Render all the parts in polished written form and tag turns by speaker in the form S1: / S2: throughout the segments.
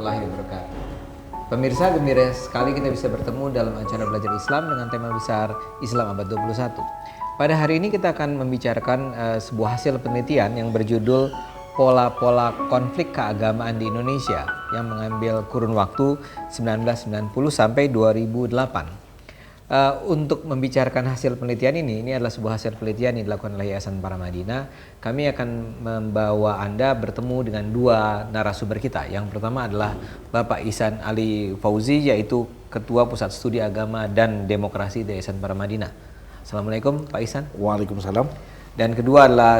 S1: warahmatullahi wabarakatuh. Pemirsa, gembira sekali kita bisa bertemu dalam acara Belajar Islam dengan tema besar Islam Abad 21. Pada hari ini kita akan membicarakan sebuah hasil penelitian yang berjudul Pola-pola konflik keagamaan di Indonesia yang mengambil kurun waktu 1990 sampai 2008. Untuk membicarakan hasil penelitian ini adalah sebuah hasil penelitian yang dilakukan oleh Yayasan Paramadina. Kami akan membawa Anda bertemu dengan dua narasumber kita. Yang pertama adalah Bapak Ihsan Ali Fauzi, yaitu Ketua Pusat Studi Agama dan Demokrasi di Yayasan Paramadina. Assalamualaikum Pak Ihsan.
S2: Waalaikumsalam.
S1: Dan kedua adalah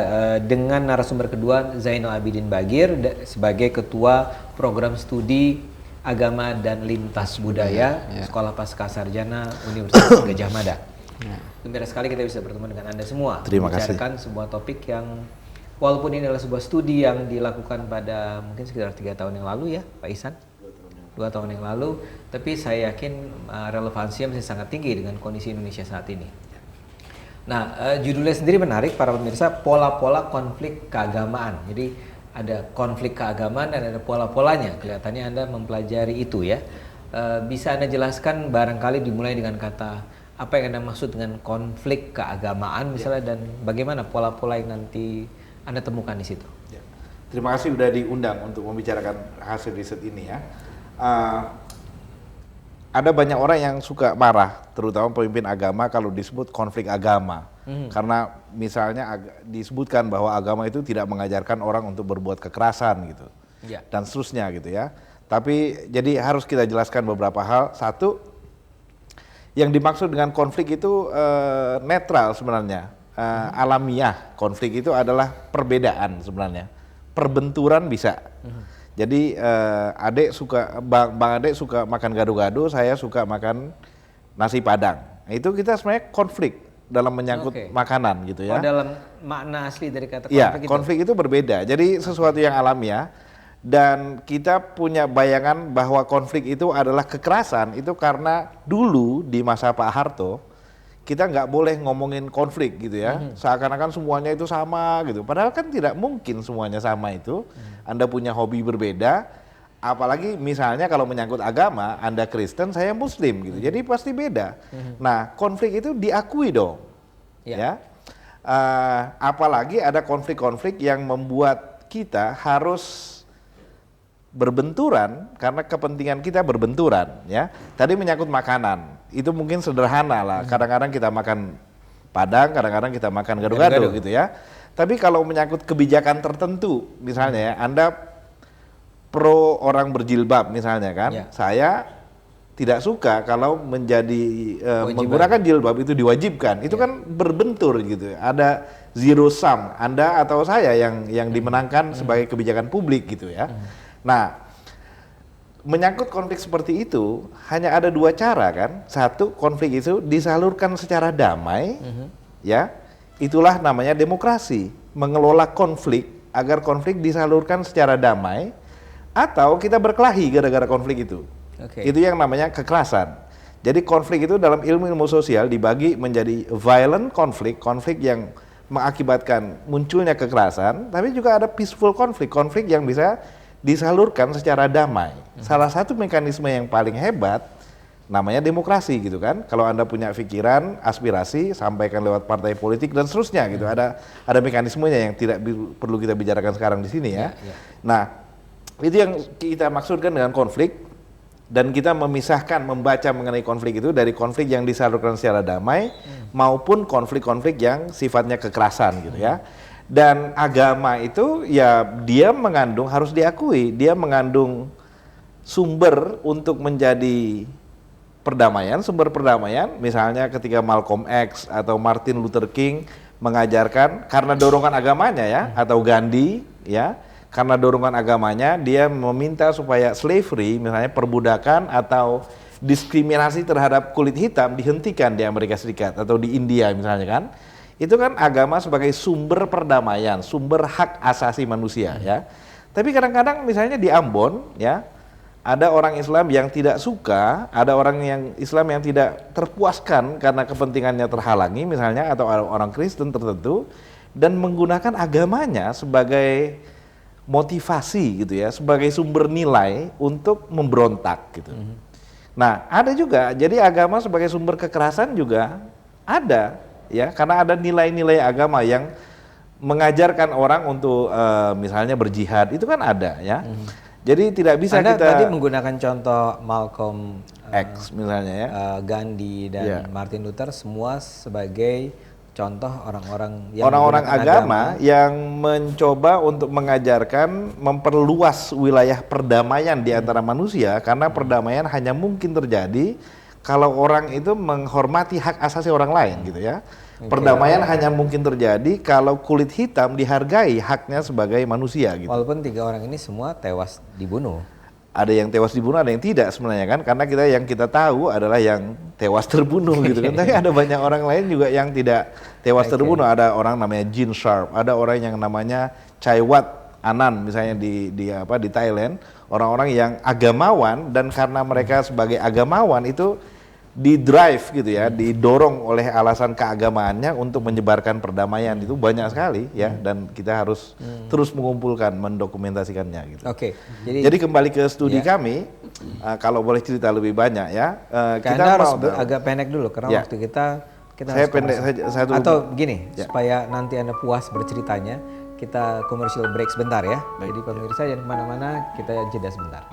S1: dengan narasumber kedua Zainal Abidin Bagir sebagai Ketua Program Studi Agama dan Lintas Budaya Sekolah Pasca Sarjana Universitas Gadjah Mada. Gembira sekali kita bisa bertemu dengan Anda semua.
S2: Terima kasih.
S1: Membicarakan sebuah topik yang walaupun ini adalah sebuah studi yang dilakukan pada mungkin sekitar 3 tahun yang lalu ya Pak Ihsan. 2 tahun yang lalu, tapi saya yakin relevansinya masih sangat tinggi dengan kondisi Indonesia saat ini. Nah, judulnya sendiri menarik para pemirsa, pola-pola konflik keagamaan. Jadi ada konflik keagamaan dan ada pola-polanya. Kelihatannya Anda mempelajari itu ya. Bisa Anda jelaskan barangkali dimulai dengan kata apa yang Anda maksud dengan konflik keagamaan misalnya dan bagaimana pola-pola yang nanti Anda temukan di situ.
S2: Ya. Terima kasih sudah diundang untuk membicarakan hasil riset ini ya. Ada banyak orang yang suka marah, terutama pemimpin agama kalau disebut konflik agama. Karena misalnya disebutkan bahwa agama itu tidak mengajarkan orang untuk berbuat kekerasan gitu. Dan seterusnya gitu ya. Tapi jadi harus kita jelaskan beberapa hal. Satu, yang dimaksud dengan konflik itu netral sebenarnya. Alamiah. Konflik itu adalah perbedaan sebenarnya. Perbenturan bisa. Jadi Bang Adek suka makan gado-gado, saya suka makan nasi padang. Nah, itu kita sebenarnya konflik dalam menyangkut makanan gitu ya.
S1: Dalam makna asli dari kata konflik
S2: ya, konflik itu berbeda. Jadi sesuatu yang alamiah dan kita punya bayangan bahwa konflik itu adalah kekerasan itu karena dulu di masa Pak Harto kita nggak boleh ngomongin konflik gitu ya, seakan-akan semuanya itu sama gitu. Padahal kan tidak mungkin semuanya sama itu. Anda punya hobi berbeda, apalagi misalnya kalau menyangkut agama, Anda Kristen, saya Muslim gitu. Jadi pasti beda. Nah, konflik itu diakui dong, ya. Apalagi ada konflik-konflik yang membuat kita harus berbenturan karena kepentingan kita berbenturan ya. Tadi menyangkut makanan, itu mungkin sederhana lah. Kadang-kadang kita makan padang, kadang-kadang kita makan gado-gado gitu ya. Tapi kalau menyangkut kebijakan tertentu, misalnya ya, Anda pro orang berjilbab misalnya kan, saya tidak suka kalau menggunakan jilbab itu diwajibkan. Itu kan berbentur gitu. Ada zero sum, Anda atau saya yang dimenangkan sebagai kebijakan publik gitu ya. Nah, menyangkut konflik seperti itu hanya ada 2 cara kan. Satu, konflik itu disalurkan secara damai, ya. Itulah namanya demokrasi, mengelola konflik agar konflik disalurkan secara damai, atau kita berkelahi gara-gara konflik itu. Itu yang namanya kekerasan. Jadi konflik itu dalam ilmu sosial dibagi menjadi violent konflik, konflik yang mengakibatkan munculnya kekerasan, tapi juga ada peaceful konflik, konflik yang bisa disalurkan secara damai. Salah satu mekanisme yang paling hebat namanya demokrasi gitu kan. Kalau Anda punya pikiran, aspirasi, sampaikan lewat partai politik dan seterusnya gitu. Ada mekanismenya yang tidak perlu kita bicarakan sekarang di sini ya. Nah, itu yang kita maksudkan dengan konflik, dan kita memisahkan membaca mengenai konflik itu dari konflik yang disalurkan secara damai maupun konflik-konflik yang sifatnya kekerasan gitu ya. Dan agama itu ya dia mengandung, harus diakui, dia mengandung sumber untuk menjadi perdamaian, sumber perdamaian. Misalnya ketika Malcolm X atau Martin Luther King mengajarkan karena dorongan agamanya ya, atau Gandhi ya, karena dorongan agamanya dia meminta supaya slavery, misalnya perbudakan atau diskriminasi terhadap kulit hitam dihentikan di Amerika Serikat atau di India misalnya kan. Itu kan agama sebagai sumber perdamaian, sumber hak asasi manusia ya. Tapi kadang-kadang misalnya di Ambon ya, ada orang Islam yang tidak suka, ada orang yang Islam yang tidak terpuaskan karena kepentingannya terhalangi misalnya, atau orang Kristen tertentu, dan menggunakan agamanya sebagai motivasi gitu ya, sebagai sumber nilai untuk memberontak gitu. Nah, ada juga, jadi agama sebagai sumber kekerasan juga ada, ya, karena ada nilai-nilai agama yang mengajarkan orang untuk misalnya berjihad, itu kan ada, ya. Jadi tidak bisa
S1: Anda
S2: kita
S1: tadi menggunakan contoh Malcolm
S2: X misalnya ya,
S1: Gandhi dan
S2: Iya.
S1: Martin Luther semua sebagai contoh orang-orang yang
S2: orang-orang
S1: menggunakan
S2: agama yang mencoba untuk mengajarkan memperluas wilayah perdamaian di antara manusia, karena perdamaian hanya mungkin terjadi kalau orang itu menghormati hak asasi orang lain gitu ya. Perdamaian hanya mungkin terjadi kalau kulit hitam dihargai haknya sebagai manusia gitu.
S1: Walaupun 3 orang ini semua tewas dibunuh.
S2: Ada yang tewas dibunuh, ada yang tidak sebenarnya kan, karena yang kita tahu adalah yang tewas terbunuh gitu kan. Tapi ada banyak orang lain juga yang tidak tewas terbunuh. Ada orang namanya Gene Sharp, ada orang yang namanya Chai Wat Anand misalnya di Thailand, orang-orang yang agamawan, dan karena mereka sebagai agamawan itu di drive gitu ya, didorong oleh alasan keagamaannya untuk menyebarkan perdamaian. Itu banyak sekali ya, dan kita harus terus mengumpulkan, mendokumentasikannya gitu.
S1: Oke.
S2: Jadi kembali ke studi kami, kalau boleh cerita lebih banyak ya, kita
S1: Anda harus
S2: mau
S1: agak pendek dulu karena
S2: Ya.
S1: waktu kita
S2: Saya
S1: harus
S2: pendek
S1: komersial.
S2: saja, satu-
S1: Atau gini,
S2: Ya.
S1: supaya nanti Anda puas berceritanya, kita commercial break sebentar ya. Jadi pemirsa jangan kemana-mana, kita jeda sebentar.